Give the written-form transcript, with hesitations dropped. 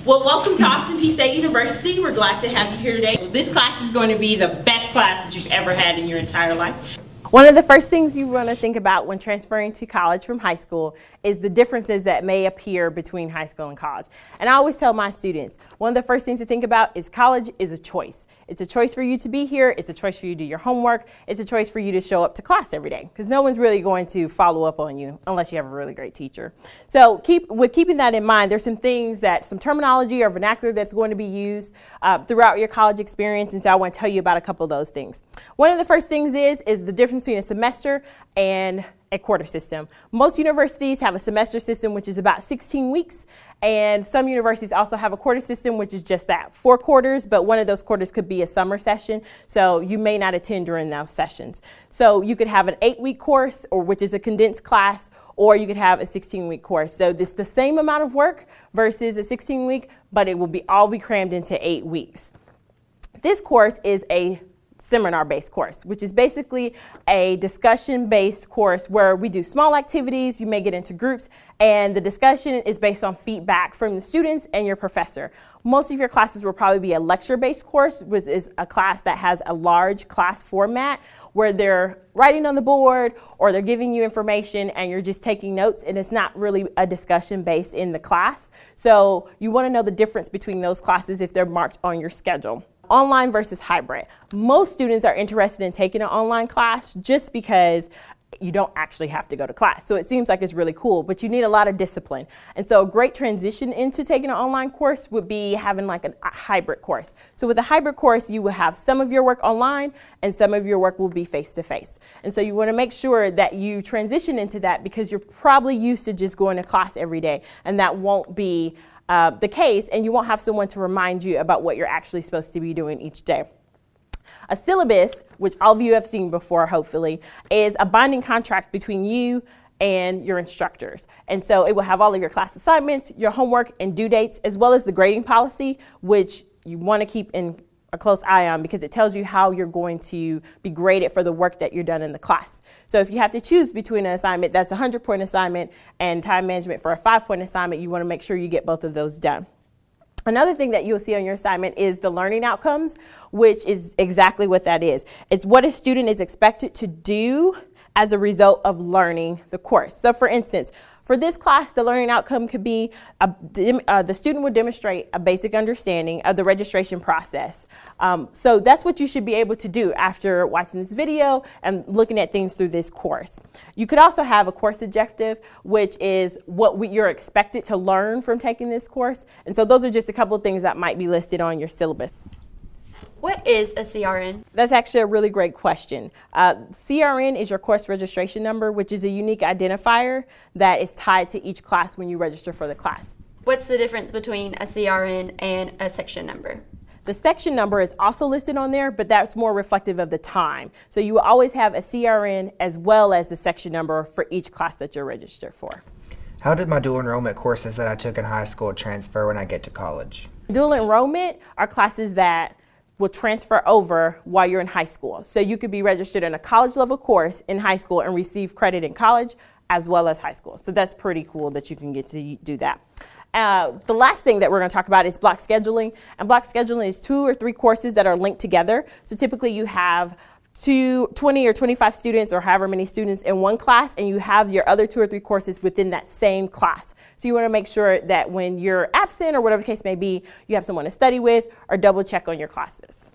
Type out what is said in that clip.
Well, welcome to Austin Peay State University. We're glad to have you here today. This class is going to be the best class that you've ever had in your entire life. One of the first things you want to think about when transferring to college from high school is the differences that may appear between high school and college. And I always tell my students, one of the first things to think about is college is a choice. It's a choice for you to be here. It's a choice for you to do your homework. It's a choice for you to show up to class every day because no one's really going to follow up on you unless you have a really great teacher. So keeping that in mind, there's some things some terminology or vernacular that's going to be used throughout your college experience. And so I want to tell you about a couple of those things. One of the first things is the difference between a semester and a quarter system. Most universities have a semester system, which is about 16 weeks. And some universities also have a quarter system, which is just that, 4 quarters, but one of those quarters could be a summer session, so you may not attend during those sessions. So you could have an 8-week course, which is a condensed class, or you could have a 16-week course. So this is the same amount of work versus a 16-week, but it will all be crammed into 8 weeks. This course is a seminar-based course, which is basically a discussion-based course where we do small activities, you may get into groups, and the discussion is based on feedback from the students and your professor. Most of your classes will probably be a lecture-based course, which is a class that has a large class format where they're writing on the board or they're giving you information and you're just taking notes, and it's not really a discussion based in the class. So you want to know the difference between those classes if they're marked on your schedule. Online versus hybrid. Most students are interested in taking an online class just because you don't actually have to go to class. So it seems like it's really cool, but you need a lot of discipline. And so a great transition into taking an online course would be having like a hybrid course. So with a hybrid course, you will have some of your work online and some of your work will be face-to-face. And so you want to make sure that you transition into that because you're probably used to just going to class every day, and that won't be the case, and you won't have someone to remind you about what you're actually supposed to be doing each day. A syllabus, which all of you have seen before, hopefully, is a binding contract between you and your instructors. And so it will have all of your class assignments, your homework, and due dates, as well as the grading policy, which you want to keep in a close eye on because it tells you how you're going to be graded for the work that you're done in the class. So if you have to choose between an assignment that's a 100-point assignment and time management for a 5-point assignment, you want to make sure you get both of those done. Another thing that you'll see on your assignment is the learning outcomes, which is exactly what that is. It's what a student is expected to do as a result of learning the course. So for instance, for this class, the learning outcome could be the student would demonstrate a basic understanding of the registration process. So that's what you should be able to do after watching this video and looking at things through this course. You could also have a course objective, which is what you're expected to learn from taking this course. And so those are just a couple of things that might be listed on your syllabus. What is a CRN? That's actually a really great question. CRN is your course registration number, which is a unique identifier that is tied to each class when you register for the class. What's the difference between a CRN and a section number? The section number is also listed on there, but that's more reflective of the time. So you will always have a CRN as well as the section number for each class that you're registered for. How did my dual enrollment courses that I took in high school transfer when I get to college? Dual enrollment are classes that will transfer over while you're in high school. So you could be registered in a college level course in high school and receive credit in college as well as high school. So that's pretty cool that you can get to do that. The last thing that we're going to talk about is block scheduling. And block scheduling is 2 or 3 courses that are linked together. So typically you have 20 or 25 students or however many students in one class, and you have your other 2 or 3 courses within that same class. So you want to make sure that when you're absent or whatever the case may be, you have someone to study with or double check on your classes.